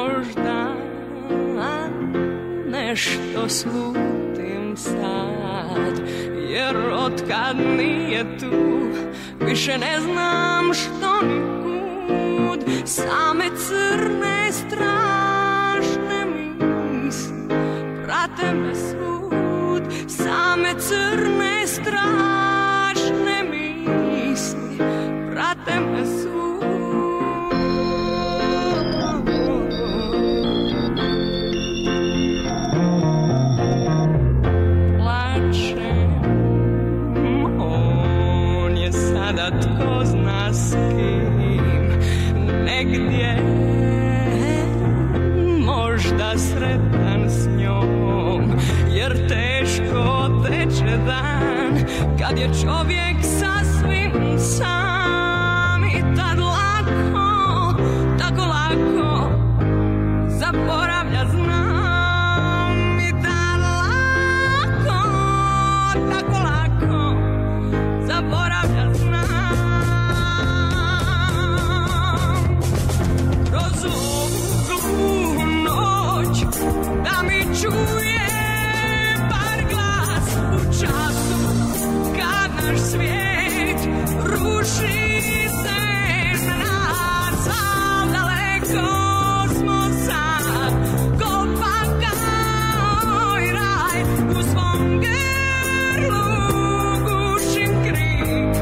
možda nešto slutim sad, jer otkad nije tu više ne znam što nikud. Same crne strašne misli prate me svud. Same crne strašne misli prate me svud. Tko zna s kim, negdje možda sretan s njom, jer teško teče dan kad je čovjek sasvim sam. I tad lako, tako lako zaboravlja znam. I tad lako, tako lako zaboravlja znam. Da mi čuje bar glas u času kad naš svijet ruši se na nas, al daleko smo sad, ko pakao i raj u svom grlu gušim krik.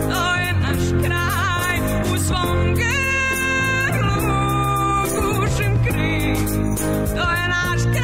To je naš kraj, u svom grlu gušim krik. To je naš kraj.